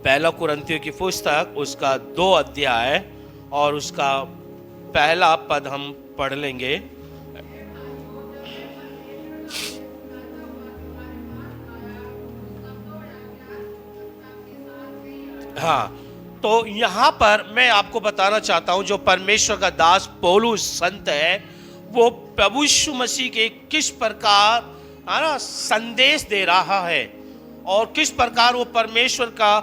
पहला कुरिन्थियों की पुस्तक उसका 2 अध्याय और उसका पहला पद हम पढ़ लेंगे। हाँ, तो यहाँ पर मैं आपको बताना चाहता हूँ, जो परमेश्वर का दास पौलुस संत है, वो प्रभु यीशु मसीह के किस प्रकार है ना संदेश दे रहा है और किस प्रकार वो परमेश्वर का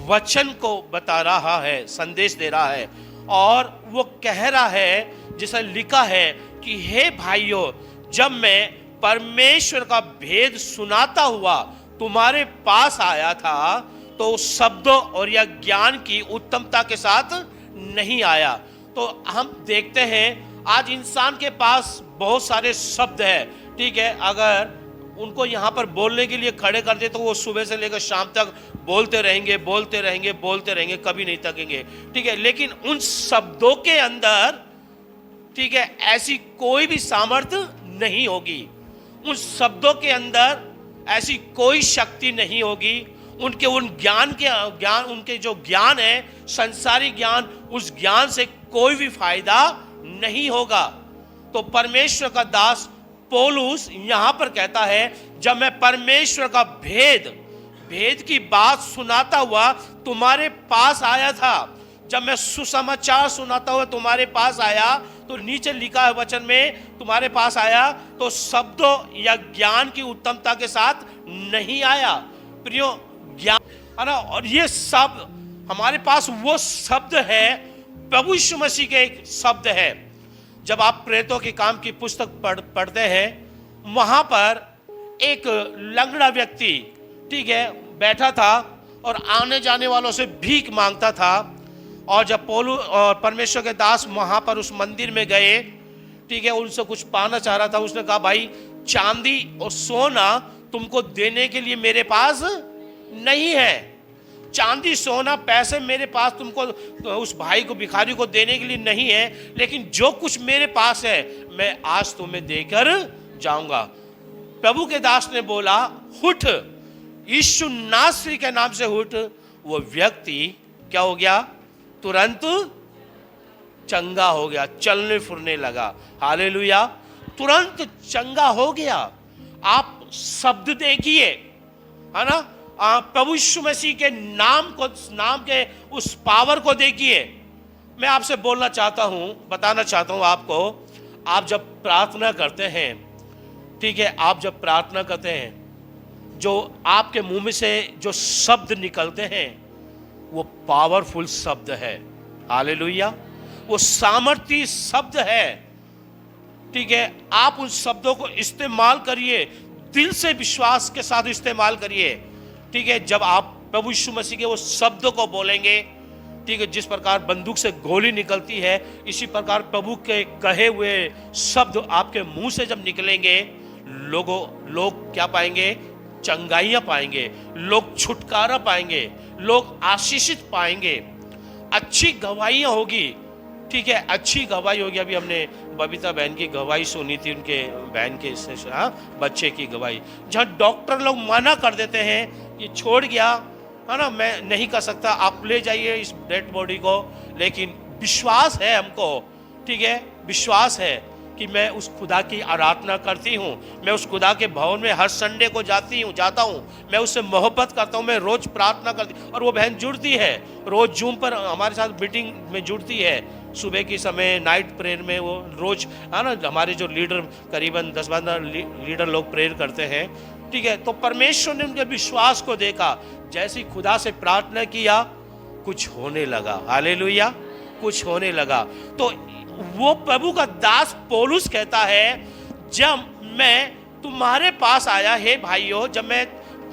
वचन को बता रहा है, संदेश दे रहा है। और वो कह रहा है, जैसा लिखा है कि हे भाइयों, जब मैं परमेश्वर का भेद सुनाता हुआ तुम्हारे पास आया था तो शब्दों और या ज्ञान की उत्तमता के साथ नहीं आया। तो हम देखते हैं आज इंसान के पास बहुत सारे शब्द है, ठीक है, अगर उनको यहाँ पर बोलने के लिए खड़े कर दे तो वो सुबह से लेकर शाम तक बोलते रहेंगे, बोलते रहेंगे, बोलते रहेंगे, कभी नहीं थकेंगे, ठीक है। लेकिन उन शब्दों के अंदर, ठीक है, ऐसी कोई भी सामर्थ्य नहीं होगी, उन शब्दों के अंदर ऐसी कोई शक्ति नहीं होगी, उनके उन ज्ञान उनके जो ज्ञान है, संसारिक ज्ञान, उस ज्ञान से कोई भी फायदा नहीं होगा। तो परमेश्वर का दास पौलुस यहां पर कहता है, जब मैं परमेश्वर का भेद की बात सुनाता हुआ तुम्हारे पास आया था, जब मैं सुसमाचार सुनाता हुआ तुम्हारे पास आया, तो नीचे लिखा है वचन में, तुम्हारे पास आया तो शब्दों या ज्ञान की उत्तमता के साथ नहीं आया। प्रियो, ज्ञान है ना, और ये सब हमारे पास वो शब्द है, प्रभु यीशु मसीह के एक शब्द है। जब आप प्रेरितों के काम की पुस्तक पढ़ते हैं, वहां पर एक लंगड़ा व्यक्ति, ठीक है, बैठा था और आने जाने वालों से भीख मांगता था। और जब पौलुस और परमेश्वर के दास वहां पर उस मंदिर में गए, ठीक है, उनसे कुछ पाना चाह रहा था, उसने कहा, भाई चांदी और सोना तुमको देने के लिए मेरे पास नहीं है, चांदी सोना पैसे मेरे पास तुमको, उस भाई को, भिखारी को देने के लिए नहीं है, लेकिन जो कुछ मेरे पास है मैं आज तुम्हें देकर जाऊंगा। प्रभु के दास ने बोला, उठ, यीशु नासरी के नाम से उठ। वो व्यक्ति क्या हो गया? तुरंत चंगा हो गया, चलने फिरने लगा। हालेलुया, तुरंत चंगा हो गया। आप शब्द देखिए, है ना, प्रभु यीशु मसीह के नाम के उस पावर को देखिए। मैं आपसे बोलना चाहता हूं, बताना चाहता हूं आपको, आप जब प्रार्थना करते हैं, ठीक है, आप जब प्रार्थना करते हैं, जो आपके मुंह में से जो शब्द निकलते हैं वो पावरफुल शब्द है। हालेलुया, वो सामर्थी शब्द है, ठीक है। आप उन शब्दों को इस्तेमाल करिए, दिल से विश्वास के साथ इस्तेमाल करिए, ठीक है। जब आप प्रभु यीशु मसीह के वो शब्दों को बोलेंगे, ठीक है, जिस प्रकार बंदूक से गोली निकलती है, इसी प्रकार प्रभु के कहे हुए शब्द आपके मुंह से जब निकलेंगे, लोग क्या पाएंगे? चंगाइयां पाएंगे, लोग छुटकारा पाएंगे, लोग आशीषित पाएंगे, अच्छी गवाहियां होगी, ठीक है, अच्छी गवाही होगी। अभी हमने बबीता बहन की गवाही सुनी थी, उनके बहन के बच्चे की गवाही, जहाँ डॉक्टर लोग मना कर देते हैं, ये छोड़ गया, है ना, मैं नहीं कर सकता, आप ले जाइए इस डेड बॉडी को। लेकिन विश्वास है हमको, ठीक है, विश्वास है कि मैं उस खुदा की आराधना करती हूँ, मैं उस खुदा के भवन में हर संडे को जाता हूँ, मैं उससे मोहब्बत करता हूँ, मैं रोज प्रार्थना करती, और वो बहन जुड़ती है, रोज जूम पर हमारे साथ मीटिंग में जुड़ती है, सुबह के समय नाइट प्रेयर में वो रोज, है ना, हमारे जो लीडर करीबन 10-12 लीडर लोग प्रेयर करते हैं, ठीक है। तो परमेश्वर ने उनके विश्वास को देखा, जैसे खुदा से प्रार्थना किया, कुछ होने लगा। हालेलुया, कुछ होने लगा। तो वो प्रभु का दास पौलुस कहता है, जब मैं तुम्हारे पास आया, हे भाइयों, जब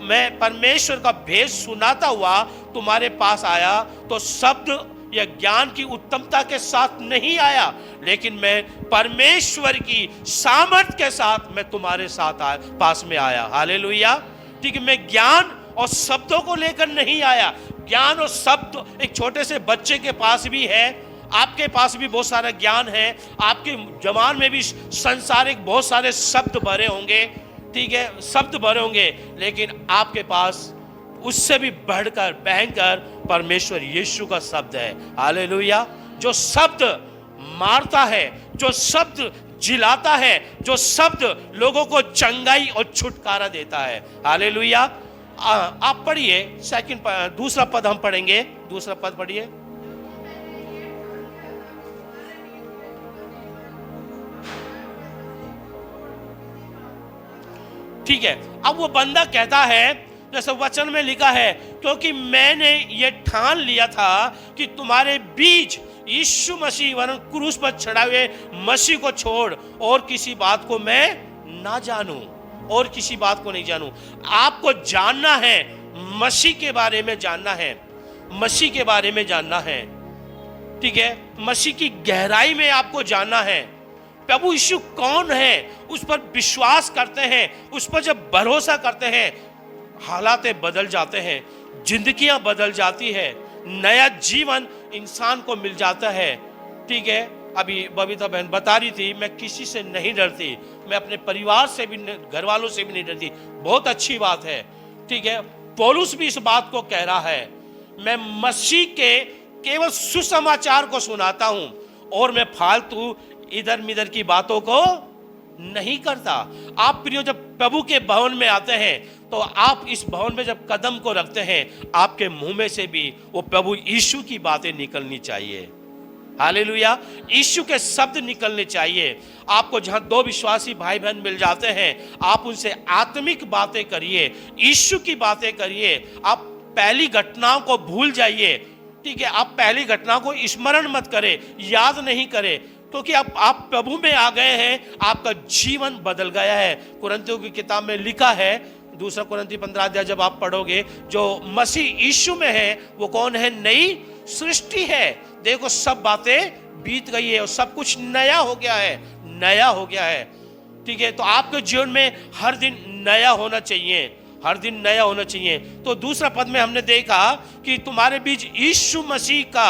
मैं परमेश्वर का भेद सुनाता हुआ तुम्हारे पास आया, तो शब्द या ज्ञान की उत्तमता के साथ नहीं आया, लेकिन मैं परमेश्वर की सामर्थ के साथ मैं तुम्हारे साथ पास में आया। हालेलुया, ठीक है। मैं ज्ञान और शब्दों को लेकर नहीं आया। ज्ञान और शब्द एक छोटे से बच्चे के पास भी है, आपके पास भी बहुत सारा ज्ञान है, आपके जबान में भी संसारिक बहुत सारे शब्द भरे होंगे, ठीक है, शब्द भरे होंगे, लेकिन आपके पास उससे भी बढ़कर भयंकर परमेश्वर यीशु का शब्द है। हालेलुया। जो शब्द मारता है, जो शब्द जिलाता है, जो शब्द लोगों को चंगाई और छुटकारा देता है। हालेलुया। आप पढ़िए दूसरा पद हम पढ़ेंगे। दूसरा पद पढ़िए। ठीक है। अब वो बंदा कहता है, जैसे वचन में लिखा है, क्योंकि मैंने ये ठान लिया था कि तुम्हारे बीच यीशु मसीह वरन क्रूस पर चढ़ाए हुए मसीह को छोड़ और किसी बात को मैं ना जानूं, और किसी बात को नहीं जानूं। आपको जानना है, मसीह के बारे में जानना है, मसीह के बारे में जानना है। ठीक है, मसीह की गहराई में आपको जानना है। प्रभु यीशु कौन है, उस पर विश्वास करते हैं, उस पर जब भरोसा करते हैं, हालातें बदल जाते हैं, जिंदगियां बदल जाती है, नया जीवन इंसान को मिल जाता है। ठीक है, अभी बबीता बहन बता रही थी, मैं किसी से नहीं डरती, मैं अपने परिवार से भी, घर वालों से भी नहीं डरती। बहुत अच्छी बात है। ठीक है, पौलुस भी इस बात को कह रहा है, मैं मसीह के केवल सुसमाचार को सुनाता हूं और मैं फालतू इधर मिधर की बातों को नहीं करता। आप प्रियो जब प्रभु के भवन में आते हैं, तो आप इस भवन में जब कदम को रखते हैं, आपके मुंह में से भी वो प्रभु यीशु की बातें निकलनी चाहिए। हालेलुया। यीशु के शब्द निकलने चाहिए। आपको जहां दो विश्वासी भाई बहन मिल जाते हैं, आप उनसे आत्मिक बातें करिए, यीशु की बातें करिए। आप पहली घटनाओं को भूल जाइए। ठीक है, आप पहली घटनाओं को स्मरण मत करें, याद नहीं करें, क्योंकि आप प्रभु में आ गए हैं, आपका जीवन बदल गया है। कुरिन्थियों की किताब में लिखा है, दूसरा कुरिन्थी 15 अध्याय जब आप पढ़ोगे, जो मसीह यीशु में है वो कौन है? नई सृष्टि है। देखो सब बातें बीत गई है और सब कुछ नया हो गया है, नया हो गया है। ठीक है, तो आपके जीवन में हर दिन नया होना चाहिए, हर दिन नया होना चाहिए। तो दूसरा पद में हमने देखा कि तुम्हारे बीच यीशु मसीह का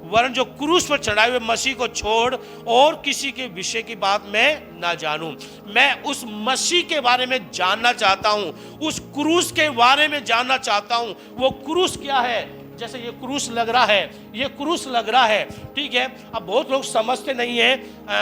वरन जो क्रूस पर चढ़ाए हुए मसीह को छोड़ और किसी के विषय की बात मैं ना जानूं। मैं उस मसीह के बारे में जानना चाहता हूं, उस क्रूस के बारे में जानना चाहता हूं। वो क्रूस क्या है? जैसे ये क्रूस लग रहा है, ये क्रूस लग रहा है। ठीक है, अब बहुत लोग समझते नहीं है,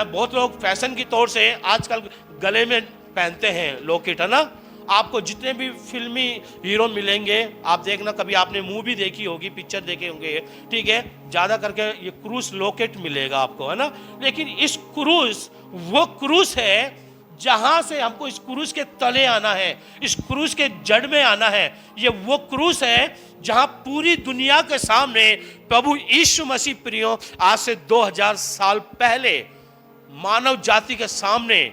बहुत लोग फैशन की तौर से आजकल गले में पहनते हैं लॉकेट, है ना। आपको जितने भी फिल्मी हीरो मिलेंगे, आप देखना, कभी आपने मूवी देखी होगी, पिक्चर देखे होंगे, ठीक है, ज़्यादा करके ये क्रूस लॉकेट मिलेगा आपको, है ना। लेकिन इस क्रूस वो क्रूस है जहाँ से हमको इस क्रूस के तले आना है, इस क्रूस के जड़ में आना है। ये वो क्रूस है जहाँ पूरी दुनिया के सामने प्रभु यीशु मसीह प्रियो आज से 2000 साल पहले मानव जाति के सामने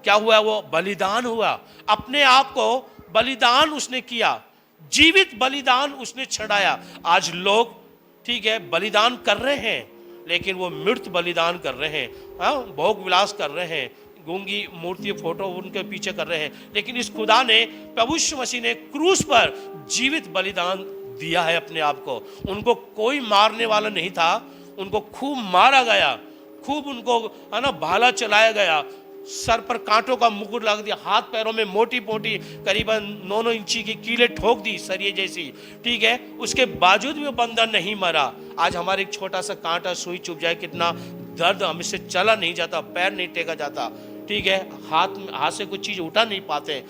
क्या हुआ? वो बलिदान हुआ, अपने आप को बलिदान उसने किया, जीवित बलिदान उसने चढ़ाया। आज लोग, ठीक है, बलिदान कर रहे हैं, लेकिन वो मृत बलिदान कर रहे हैं, भोग विलास कर रहे हैं, गूंगी मूर्ति फोटो उनके पीछे कर रहे हैं। लेकिन इस खुदा ने, प्रभु यीशु मसीह ने क्रूस पर जीवित बलिदान दिया है अपने आप को। उनको कोई मारने वाला नहीं था, उनको खूब मारा गया, खूब उनको, है ना, भाला चलाया गया, सर पर कांटों का मुकुट लगा दिया, हाथ पैरों में मोटी मोटी करीबन 9-9 इंची की कीलें ठोक दी सरिये जैसी। ठीक है, उसके बावजूद भी वो बंदा नहीं मरा। आज हमारे एक छोटा सा कांटा सुई चुभ जाए, कितना दर्द, हमसे चला नहीं जाता, पैर नहीं टेका जाता, ठीक है, हाथ से कुछ चीज उठा नहीं पाते।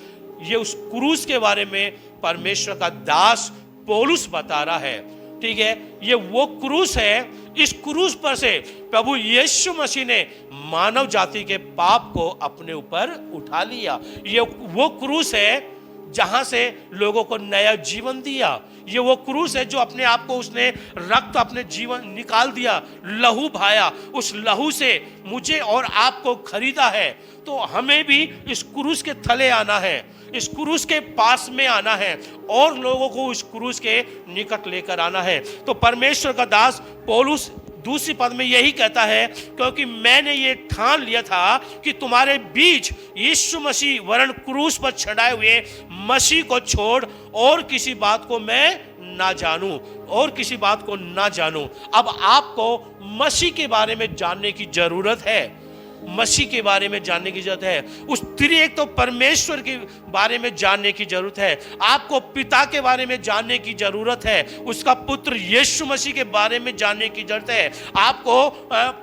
ये उस क्रूस के बारे में परमेश्वर का दास पौलुस बता रहा है। ठीक है, ये वो क्रूस है, इस क्रूस पर से प्रभु यीशु मसीह ने मानव जाति के पाप को अपने ऊपर उठा लिया। ये वो क्रूस है जहां से लोगों को नया जीवन दिया। ये वो क्रूस है जो अपने आप को उसने रक्त अपने जीवन निकाल दिया, लहू भाया, उस लहू से मुझे और आपको खरीदा है। तो हमें भी इस क्रूस के थले आना है, इस क्रूस के पास में आना है और लोगों को इस क्रूस के निकट लेकर आना है। तो परमेश्वर का दास पौलुस दूसरी पद में यही कहता है, क्योंकि मैंने ये ठान लिया था कि तुम्हारे बीच यीशु मसीह वरन क्रूस पर चढ़ाए हुए मसीह को छोड़ और किसी बात को मैं ना जानूं, और किसी बात को ना जानूं। अब आपको मसीह के बारे में जानने की जरूरत है। मसीह के बारे में जानने की जरूरत है, उस त्रिएक तो परमेश्वर के बारे में जानने की जरूरत है, आपको पिता के बारे में जानने की जरूरत है, उसका पुत्र यीशु मसीह के बारे में जानने की जरूरत है, आपको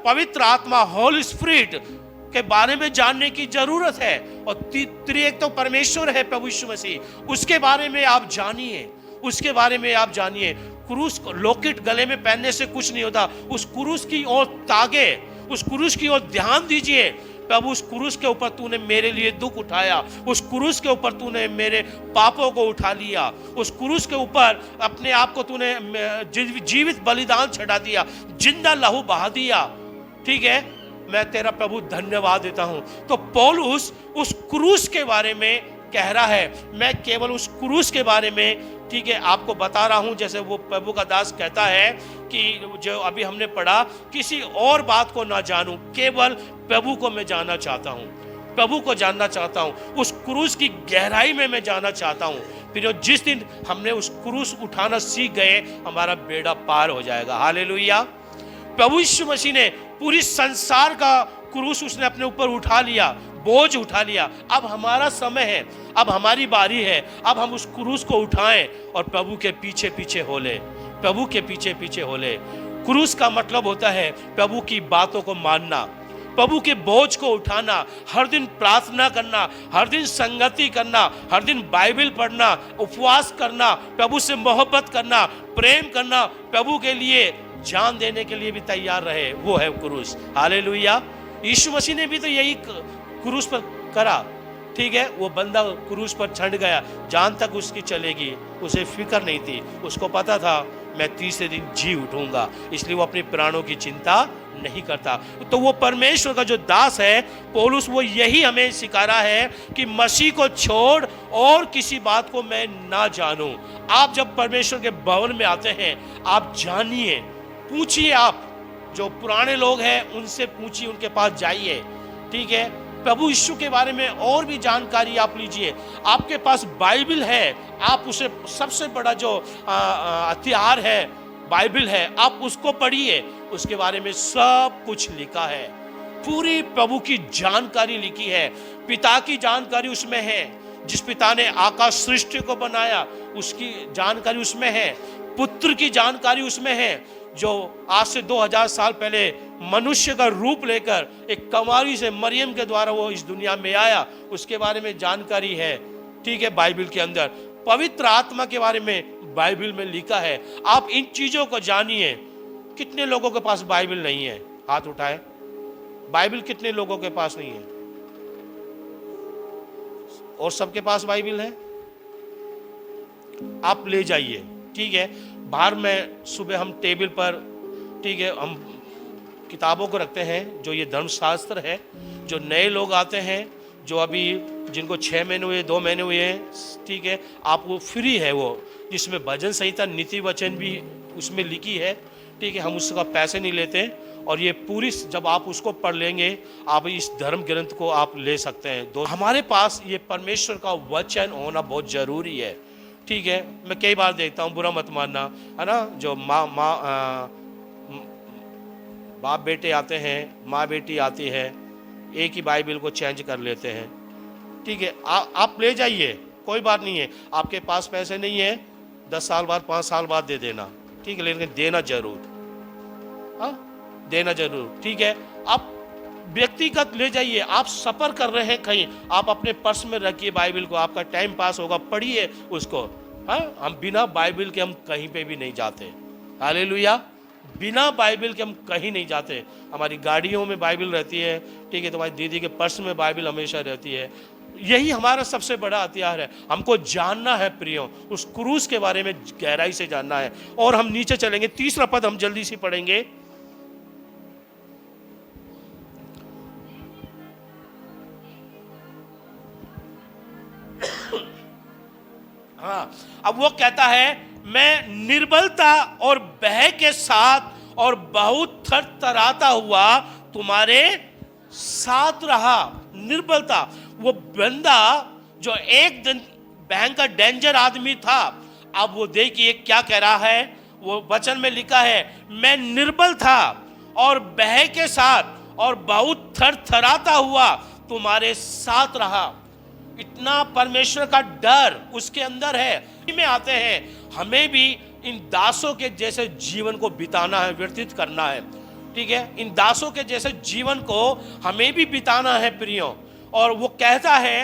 पवित्र आत्मा होली स्पिरिट के बारे में जानने की जरूरत है। और त्रिएक तो परमेश्वर है प्रभु यीशु मसीह, उसके बारे में आप जानिए, उसके बारे में आप जानिए। क्रूस लॉकेट गले में पहनने से कुछ नहीं होता, उस क्रूस की ओर तागे, उस क्रूस की ओर ध्यान दीजिए। प्रभु उस क्रूस के ऊपर तूने मेरे लिए दुख उठाया, उस क्रूस के ऊपर तूने मेरे पापों को उठा लिया, उस क्रूस के ऊपर अपने आप को तूने जीवित बलिदान चढ़ा दिया, जिंदा लहू बहा दिया। ठीक है, मैं तेरा प्रभु धन्यवाद देता हूं। तो पौलुस उस क्रूस के बारे में कह रहा है, मैं केवल उस क्रूस के बारे में, ठीक है, आपको बता रहा हूं। जैसे वो प्रभु का दास कहता है कि जो अभी हमने पढ़ा, किसी और बात को ना जानूं, केवल प्रभु को मैं जानना चाहता हूं, प्रभु को जानना चाहता हूं, उस क्रूस की गहराई में मैं जानना चाहता हूं। फिर जिस दिन हमने उस क्रूस उठाना सीख गए, हमारा बेड़ा पार हो जाएगा। हालेलुया। प्रभु यीशु मसीह ने पूरी संसार का क्रूस उसने अपने ऊपर उठा लिया, बोझ उठा लिया। अब हमारा समय है, अब हमारी बारी है, अब हम उस क्रूस को उठाएं और प्रभु के पीछे पीछे हो ले, प्रभु के पीछे पीछे हो ले। क्रूस का मतलब होता है प्रभु की बातों को मानना, प्रभु के बोझ को उठाना, हर दिन प्रार्थना करना, हर दिन संगति करना, हर दिन बाइबल पढ़ना, उपवास करना, प्रभु से मोहब्बत करना, प्रेम करना, प्रभु के लिए जान देने के लिए भी तैयार रहे, वो है क्रूस। हालेलुया। यीशु मसीह ने भी तो यही क्रूस पर करा। ठीक है, वो बंदा क्रूस पर चढ़ गया, जान तक उसकी चलेगी, उसे फिक्र नहीं थी, उसको पता था मैं तीसरे दिन जी उठूंगा, इसलिए वो अपने प्राणों की चिंता नहीं करता। तो वो परमेश्वर का जो दास है पौलुस, वो यही हमें सिखा रहा है कि मसीह को छोड़ और किसी बात को मैं ना जानूं। आप जब परमेश्वर के भवन में आते हैं, आप जानिए, पूछिए, आप जो पुराने लोग हैं उनसे पूछिए, उनके पास जाइए। ठीक है, प्रभु यीशु के बारे में और भी जानकारी आप लीजिए। आपके पास बाइबल है, आप उसे, सबसे बड़ा जो हथियार है बाइबल है, आप उसको पढ़िए, उसके बारे में सब कुछ लिखा है, पूरी प्रभु की जानकारी लिखी है, पिता की जानकारी उसमें है, जिस पिता ने आकाश सृष्टि को बनाया उसकी जानकारी उसमें है, पुत्र की जानकारी उसमें है, जो आज से 2000 साल पहले मनुष्य का रूप लेकर एक कंवारी से, मरियम के द्वारा वो इस दुनिया में आया, उसके बारे में जानकारी है। ठीक है, बाइबल के अंदर पवित्र आत्मा के बारे में बाइबल में लिखा है। आप इन चीजों को जानिए। कितने लोगों के पास बाइबल नहीं है? हाथ उठाए। बाइबल कितने लोगों के पास नहीं है? और सबके पास बाइबल है? आप ले जाइए। ठीक है, बाहर में सुबह हम टेबल पर, ठीक है, हम किताबों को रखते हैं, जो ये धर्मशास्त्र है। जो नए लोग आते हैं, जो अभी जिनको 6 महीने हुए, 2 महीने हुए हैं, ठीक है, आप वो फ्री है, वो जिसमें भजन संहिता, नीति वचन भी उसमें लिखी है। ठीक है, हम उसका पैसे नहीं लेते, और ये पूरी, जब आप उसको पढ़ लेंगे, आप इस धर्म ग्रंथ को आप ले सकते हैं। हमारे पास ये परमेश्वर का वचन होना बहुत जरूरी है। ठीक है, मैं कई बार देखता हूँ, बुरा मत मानना, है ना, जो बाप बेटे आते हैं, माँ बेटी आती है, एक ही बाइबल को चेंज कर लेते हैं। ठीक है, आप ले जाइए, कोई बात नहीं है। आपके पास पैसे नहीं है, 10 साल बाद, 5 साल बाद दे देना। ठीक है, लेकिन देना जरूर, हाँ, देना जरूर। ठीक है, आप व्यक्तिगत ले जाइए। आप सफर कर रहे हैं कहीं, आप अपने पर्स में रखिए बाइबल को, आपका टाइम पास होगा, पढ़िए उसको। हाँ, हम बिना बाइबल के हम कहीं पे भी नहीं जाते। हालेलुया। बिना बाइबल के हम कहीं नहीं जाते। हमारी गाड़ियों में बाइबल रहती है, ठीक है, तो हमारी दीदी के पर्स में बाइबल हमेशा रहती है। यही हमारा सबसे बड़ा हथियार है। हमको जानना है प्रियो, उस क्रूस के बारे में गहराई से जानना है। और हम नीचे चलेंगे, तीसरा पद हम जल्दी से पढ़ेंगे। हाँ, अब वो कहता है, मैं निर्बलता और भय के साथ और बहुत थरथराता हुआ तुम्हारे साथ रहा। निर्बलता, वो बंदा जो एक दिन भयंकर डेंजर आदमी था, अब वो देखिए क्या कह रहा है। वो वचन में लिखा है, मैं निर्बल था और भय के साथ और बहुत थरथराता हुआ तुम्हारे साथ रहा। इतना परमेश्वर का डर उसके अंदर है। में आते हैं, हमें भी इन दासों के जैसे जीवन को बिताना है, व्यतीत करना है। ठीक है, इन दासों के जैसे जीवन को हमें भी बिताना है प्रियो। और वो कहता है,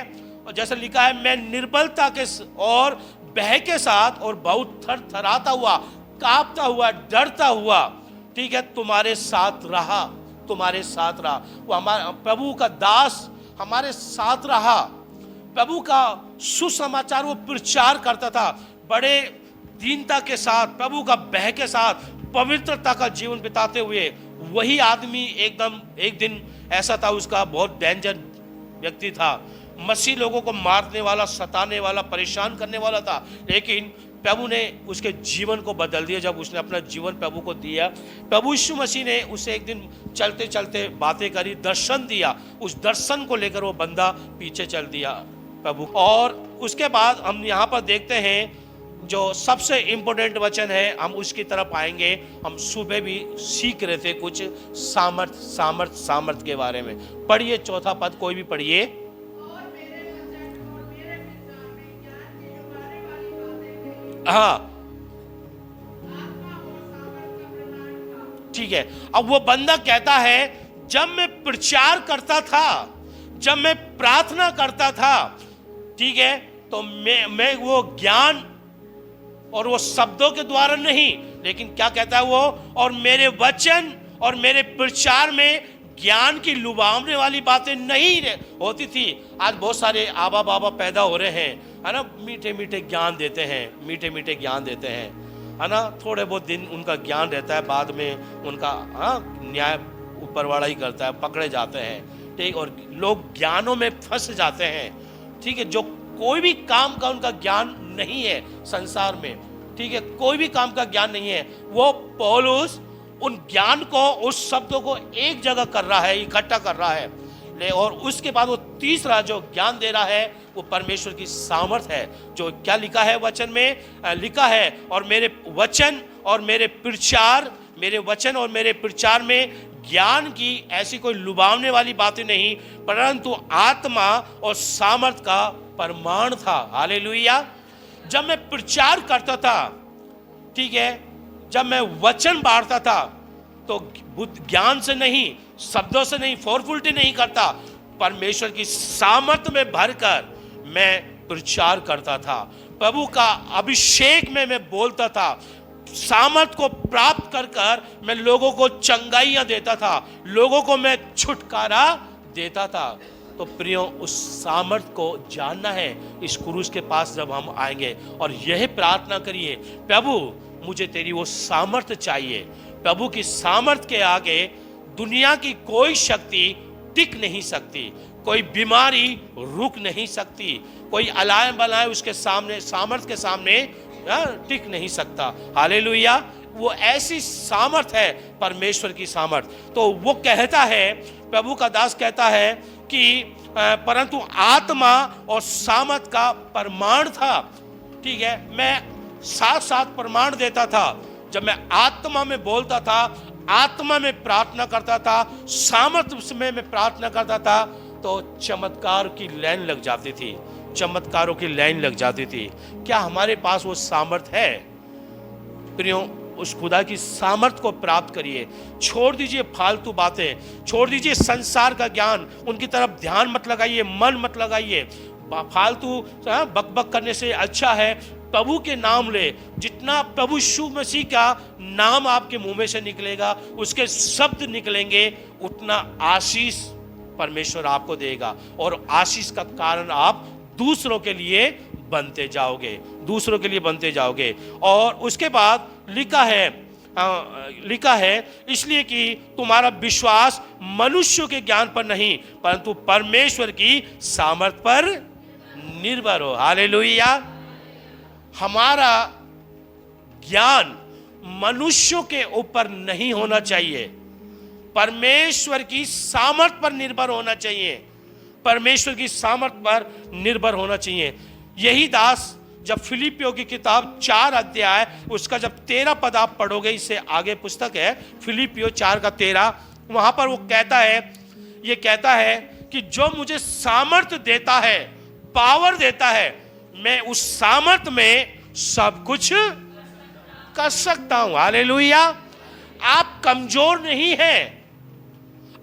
जैसे लिखा है, मैं निर्बलता के और भय के साथ और बहुत थरथराता हुआ, कांपता हुआ, डरता हुआ, ठीक है, तुम्हारे साथ रहा, तुम्हारे साथ रहा। वो हमारा प्रभु का दास हमारे साथ रहा, प्रभु का सुसमाचार वो प्रचार करता था, बड़े दीनता के साथ, प्रभु का भय के साथ, पवित्रता का जीवन बिताते हुए। वही आदमी एक दिन ऐसा था, उसका बहुत डेंजर व्यक्ति था, मसीह लोगों को मारने वाला, सताने वाला, परेशान करने वाला था। लेकिन प्रभु ने उसके जीवन को बदल दिया जब उसने अपना जीवन प्रभु को दिया। प्रभु यीशु मसीह ने उसे एक दिन चलते चलते बातें करी, दर्शन दिया। उस दर्शन को लेकर वो बंदा पीछे चल दिया प्रभु। और उसके बाद हम यहाँ पर देखते हैं जो सबसे इम्पोर्टेंट वचन है, हम उसकी तरफ आएंगे। हम सुबह भी सीख रहे थे कुछ सामर्थ के बारे में। पढ़िए चौथा पद, कोई भी पढ़िए। हाँ, ठीक है। अब वो बंदा कहता है, जब मैं प्रचार करता था, जब मैं प्रार्थना करता था, ठीक है, तो मैं वो ज्ञान और वो शब्दों के द्वारा नहीं, लेकिन क्या कहता है वो, और मेरे वचन और मेरे प्रचार में ज्ञान की लुभावने वाली बातें नहीं होती थी। आज बहुत सारे आबा बाबा पैदा हो रहे हैं, है ना, मीठे मीठे ज्ञान देते हैं, मीठे मीठे ज्ञान देते हैं, है ना, थोड़े बहुत दिन उनका ज्ञान रहता है, बाद में उनका न्याय ऊपर वाला ही करता है, पकड़े जाते हैं। ठीक, और लोग ज्ञानों में फंस जाते हैं। ठीक है, जो कोई भी काम का उनका ज्ञान नहीं है संसार में, ठीक है, कोई भी काम का ज्ञान नहीं है। वो पौलुस उन ज्ञान को, उस शब्दों को एक जगह कर रहा है, इकट्ठा कर रहा है। और उसके बाद वो तीसरा जो ज्ञान दे रहा है वो परमेश्वर की सामर्थ है। जो क्या लिखा है वचन में, लिखा है, और मेरे वचन और मेरे प्रचार, मेरे वचन और मेरे प्रचार में ज्ञान की ऐसी कोई लुभावने वाली बातें नहीं, परंतु आत्मा और सामर्थ का प्रमाण था। हालेलुया। जब मैं प्रचार करता था, ठीक है, जब मैं वचन बांटता था, तो बुद्ध ज्ञान से नहीं, शब्दों से नहीं, फोरफुलटी नहीं करता, परमेश्वर की सामर्थ में भरकर मैं प्रचार करता था। प्रभु का अभिषेक में मैं बोलता था, सामर्थ को प्राप्त कर कर मैं लोगों को चंगाइयां देता था, लोगों को मैं छुटकारा देता था। तो प्रियो, उस सामर्थ को जानना है इस क्रूस के पास जब हम आएंगे, और यह प्रार्थना करिए, प्रभु मुझे तेरी वो सामर्थ चाहिए। प्रभु की सामर्थ के आगे दुनिया की कोई शक्ति टिक नहीं सकती, कोई बीमारी रुक नहीं सकती, कोई अलाय बलाय उसके सामने, सामर्थ के सामने टिक नहीं सकता। हालेलुया। वो ऐसी सामर्थ है, परमेश्वर की सामर्थ। तो वो कहता है, प्रभु का दास कहता है कि परंतु आत्मा और सामर्थ का प्रमाण था। ठीक है, मैं साथ साथ प्रमाण देता था। जब मैं आत्मा में बोलता था, आत्मा में प्रार्थना करता था, सामर्थ में मैं प्रार्थना करता था, तो चमत्कार की लाइन लग जाती थी, चमत्कारों की लाइन लग जाती थी। क्या हमारे पास वो सामर्थ है? प्रियो, उस खुदा की सामर्थ को प्राप्त करिए। छोड़ दीजिए फालतू बातें, छोड़ दीजिए संसार का ज्ञान, उनकी तरफ ध्यान मत लगाइए, मन मत लगाइए। फालतू बकबक करने से अच्छा है प्रभु के नाम ले। जितना प्रभु यीशु मसीह का नाम आपके मुंह में से निकलेगा, उसके शब्द निकलेंगे, उतना आशीष परमेश्वर आपको देगा, और आशीष का कारण आप दूसरों के लिए बनते जाओगे, दूसरों के लिए बनते जाओगे। और उसके बाद लिखा है इसलिए कि तुम्हारा विश्वास मनुष्यों के ज्ञान पर नहीं, परंतु परमेश्वर की सामर्थ पर निर्भर हो। हालेलुया। हमारा ज्ञान मनुष्यों के ऊपर नहीं होना चाहिए, परमेश्वर की सामर्थ पर निर्भर होना चाहिए, परमेश्वर की सामर्थ पर निर्भर होना चाहिए। यही दास जब फिलिपियों की किताब 4 अध्याय उसका जब 13 पद आप पढ़ोगे, इससे आगे पुस्तक है फिलिपियो 4 का 13, वहां पर वो कहता है, ये कहता है कि जो मुझे सामर्थ्य देता है, पावर देता है, मैं उस सामर्थ्य में सब कुछ कर सकता हूं। हालेलुया। आप कमजोर नहीं हैं,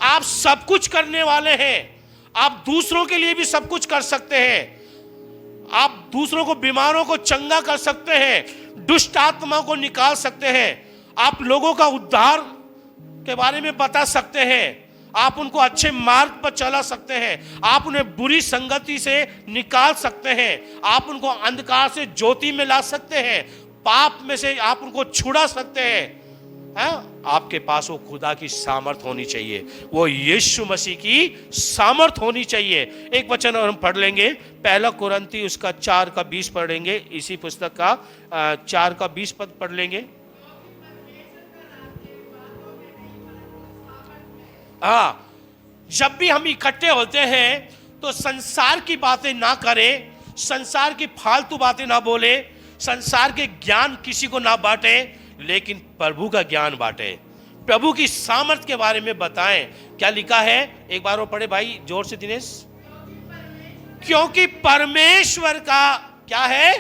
आप सब कुछ करने वाले हैं। आप दूसरों के लिए भी सब कुछ कर सकते हैं। आप दूसरों को, बीमारों को चंगा कर सकते हैं, दुष्ट आत्मा को निकाल सकते हैं, आप लोगों का उद्धार के बारे में बता सकते हैं, आप उनको अच्छे मार्ग पर चला सकते हैं, आप उन्हें बुरी संगति से निकाल सकते हैं, आप उनको अंधकार से ज्योति में ला सकते हैं, पाप में से आप उनको छुड़ा सकते हैं। आपके पास वो खुदा की सामर्थ होनी चाहिए, वो यीशु मसीह की सामर्थ होनी चाहिए। एक वचन और हम पढ़ लेंगे, पहला कुरिन्ती उसका 4:20 पढ़ेंगे, इसी पुस्तक का 4:20 पद पढ़ लेंगे। हाँ, जब भी हम इकट्ठे होते हैं तो संसार की बातें ना करें, संसार की फालतू बातें ना बोले, संसार के ज्ञान किसी को ना बांटे, लेकिन प्रभु का ज्ञान बांटे, प्रभु की सामर्थ के बारे में बताएं। क्या लिखा है, एक बार वो पढ़े भाई जोर से दिनेश। क्योंकि परमेश्वर का क्या है,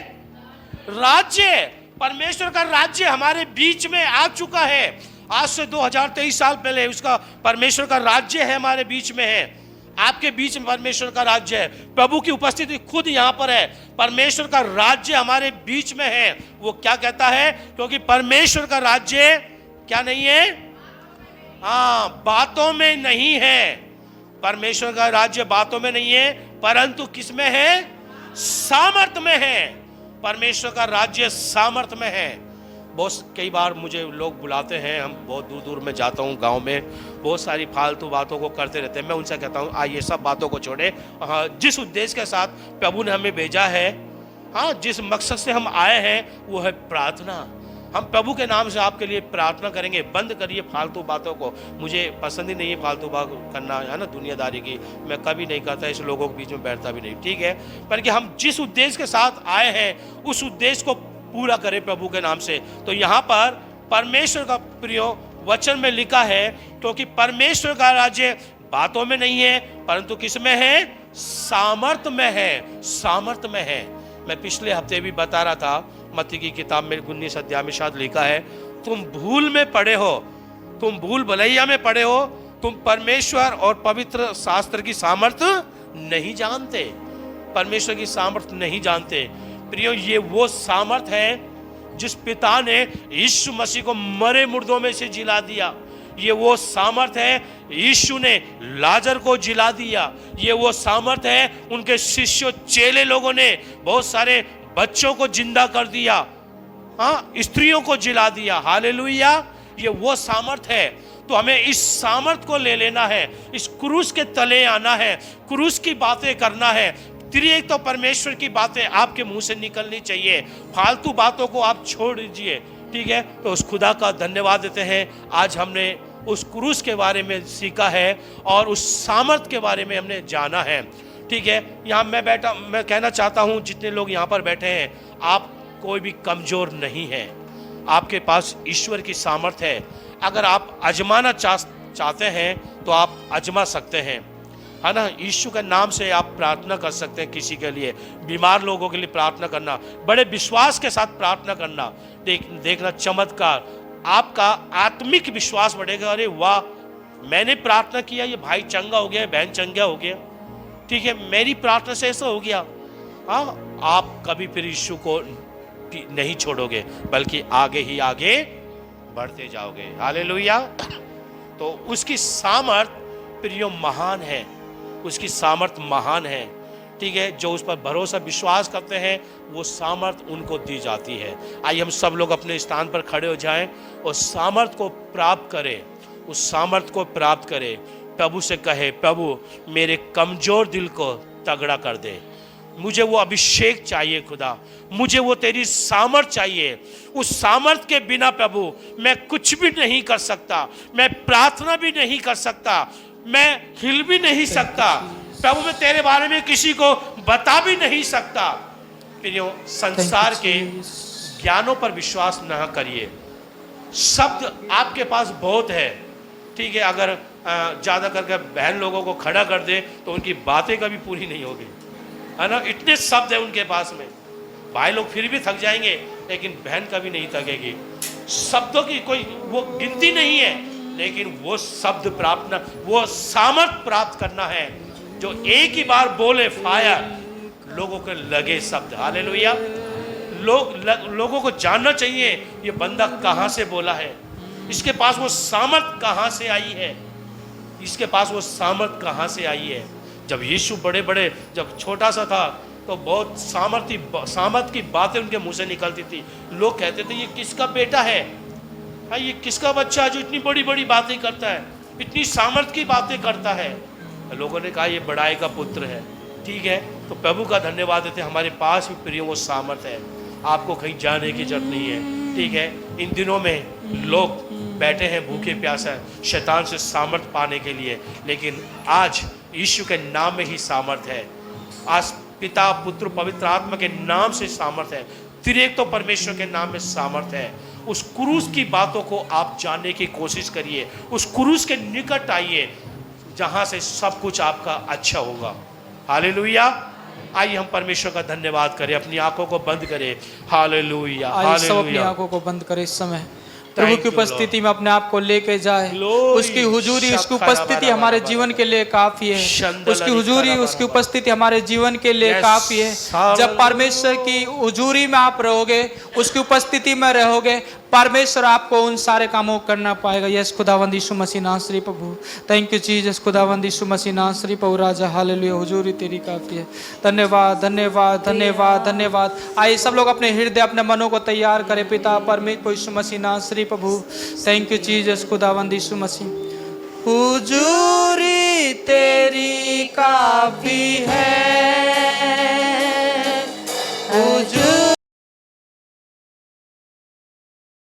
राज्य, परमेश्वर का राज्य हमारे बीच में आ चुका है। आज से 2023 साल पहले उसका परमेश्वर का राज्य है, हमारे बीच में है, आपके बीच में परमेश्वर का राज्य है। प्रभु की उपस्थिति खुद यहाँ पर है, परमेश्वर का राज्य हमारे बीच में है। वो क्या कहता है, क्योंकि परमेश्वर का राज्य क्या नहीं है, हाँ, बातों में नहीं है। परमेश्वर का राज्य बातों में नहीं है, परंतु किस में है, सामर्थ में है। परमेश्वर का राज्य सामर्थ में है। बहुत कई बार मुझे लोग बुलाते हैं, हम बहुत दूर दूर में जाता हूँ, गांव में बहुत सारी फालतू बातों को करते रहते हैं। मैं उनसे कहता हूँ आइए सब बातों को छोड़े, हाँ, जिस उद्देश्य के साथ प्रभु ने हमें भेजा है, हाँ, जिस मकसद से हम आए हैं वो है प्रार्थना। हम प्रभु के नाम से आपके लिए प्रार्थना करेंगे। बंद करिए फालतू बातों को, मुझे पसंद ही नहीं है फालतू बात करना, है ना, दुनियादारी की मैं कभी नहीं करता, इस लोगों के बीच में बैठता भी नहीं, ठीक है। पर कि हम जिस उद्देश्य के साथ आए हैं उस उद्देश्य को पूरा करें प्रभु के नाम से। तो यहाँ पर परमेश्वर का प्रिय वचन में लिखा है, क्योंकि परमेश्वर का राज्य बातों में नहीं है, परंतु किस में है, सामर्थ में है, सामर्थ में है। मैं पिछले हफ्ते भी बता रहा था, मत्ती की किताब में 19 अध्याय में शायद लिखा है, तुम भूल में पड़े हो, तुम भूल भलैया में पड़े हो, तुम परमेश्वर और पवित्र शास्त्र की सामर्थ नहीं जानते, परमेश्वर की सामर्थ नहीं जानते। प्रियो, ये वो सामर्थ है जिस पिता ने यीशु मसीह को मरे मुर्दों में से जिला दिया। ये वो सामर्थ है यीशु ने लाजर को जिला दिया। ये वो सामर्थ है उनके शिष्यों चेले लोगों ने बहुत सारे बच्चों को जिंदा कर दिया, हाँ, स्त्रियों को जिला दिया। हालेलुया, ये वो सामर्थ है। तो हमें इस सामर्थ को ले लेना है, इस क्रूस के तले आना है, क्रूस की बातें करना है। त्रिएक तो परमेश्वर की बातें आपके मुंह से निकलनी चाहिए, फालतू बातों को आप छोड़ दीजिए, ठीक है। तो उस खुदा का धन्यवाद देते हैं, आज हमने उस क्रूस के बारे में सीखा है और उस सामर्थ के बारे में हमने जाना है, ठीक है। यहाँ मैं कहना चाहता हूँ, जितने लोग यहाँ पर बैठे हैं, आप कोई भी कमजोर नहीं है, आपके पास ईश्वर की सामर्थ है। अगर आप आजमाना चाहते हैं तो आप आजमा सकते हैं, है ना। यीशु के नाम से आप प्रार्थना कर सकते हैं, किसी के लिए, बीमार लोगों के लिए प्रार्थना करना, बड़े विश्वास के साथ प्रार्थना करना, देखना चमत्कार, आपका आत्मिक विश्वास बढ़ेगा। अरे वाह, मैंने प्रार्थना किया, ये भाई चंगा हो गया, बहन चंगा हो गया, ठीक है, मेरी प्रार्थना से ऐसा हो गया। हाँ, आप कभी फिर यीशु को नहीं छोड़ोगे, बल्कि आगे ही आगे बढ़ते जाओगे। हालेलुया। तो उसकी सामर्थ प्रियो महान है, उसकी सामर्थ महान है, ठीक है। जो उस पर भरोसा विश्वास करते हैं वो सामर्थ उनको दी जाती है। आइए हम सब लोग अपने स्थान पर खड़े हो जाएं और सामर्थ को प्राप्त करें, उस सामर्थ को प्राप्त करें। प्रभु से कहे, प्रभु मेरे कमजोर दिल को तगड़ा कर दे, मुझे वो अभिषेक चाहिए खुदा, मुझे वो तेरी सामर्थ चाहिए। उस सामर्थ के बिना प्रभु मैं कुछ भी नहीं कर सकता, मैं प्रार्थना भी नहीं कर सकता, मैं हिल भी नहीं सकता प्रभु, मैं तेरे बारे में किसी को बता भी नहीं सकता। प्रियो, संसार के ज्ञानों पर विश्वास न करिए। शब्द आपके पास बहुत है, ठीक है, अगर ज़्यादा करके बहन लोगों को खड़ा कर दे तो उनकी बातें कभी पूरी नहीं होगी, है ना। इतने शब्द है उनके पास में, भाई लोग फिर भी थक जाएंगे लेकिन बहन कभी नहीं थकेगी। शब्दों की कोई वो गिनती नहीं है, लेकिन वो शब्द प्राप्त ना, वो सामर्थ प्राप्त करना है जो एक ही बार बोले फायर, लोगों को लगे शब्द। हालेलुया। लोगों को जानना चाहिए ये बंदा कहाँ से बोला है, इसके पास वो सामर्थ कहाँ से आई है, इसके पास वो सामर्थ कहाँ से आई है। जब यीशु जब छोटा सा था तो बहुत सामर्थ की बातें उनके मुंह से निकलती थी। लोग कहते थे ये किसका बेटा है, ये किसका बच्चा है जो इतनी बड़ी बड़ी बातें करता है, इतनी सामर्थ की बातें करता है। लोगों ने कहा ये बड़ाई का पुत्र है। ठीक है, तो प्रभु का धन्यवाद देते, हमारे पास भी प्रिय वो सामर्थ है, आपको कहीं जाने की जरूरत नहीं है। ठीक है, इन दिनों में लोग बैठे हैं भूखे प्यासे शैतान से सामर्थ पाने के लिए, लेकिन आज यीशु के नाम में ही सामर्थ है। आज पिता पुत्र पवित्र आत्मा के नाम से सामर्थ है, त्रिएक तो परमेश्वर के नाम में सामर्थ है। उस क्रूस की बातों को आप जानने की कोशिश करिए, उस क्रूस के निकट आइए जहां से सब कुछ आपका अच्छा होगा। हालेलुया। आइए हम परमेश्वर का धन्यवाद करें, अपनी आंखों को बंद करें। हालेलुया, आइए सब अपनी आंखों को बंद करें इस समय, प्रभु की उपस्थिति में अपने आप को लेके जाए। उसकी हुजूरी, उसकी उपस्थिति हमारे जीवन के लिए काफी है। उसकी हुजूरी, उसकी उपस्थिति हमारे जीवन के लिए काफी है। जब परमेश्वर की हुजूरी में आप रहोगे, उसकी उपस्थिति में रहोगे, परमेश्वर आपको उन सारे कामों को करना पाएगा। यस खुदावंद यीशु मसीह नाम श्री प्रभु, थैंक यू जीसस। खुदावंद यीशु मसीह नाम श्री प्रभु राजा, हालेलुया। हुजूरी तेरी काफी है। धन्यवाद धन्यवाद धन्यवाद धन्यवाद। आइए सब लोग अपने हृदय अपने मनों को तैयार करें। पिता परमेश्वर यीशु मसीह नाम श्री प्रभु, थैंक यू जीसस। खुदावंद यीशु मसीह, हुजूरी तेरी काफी है,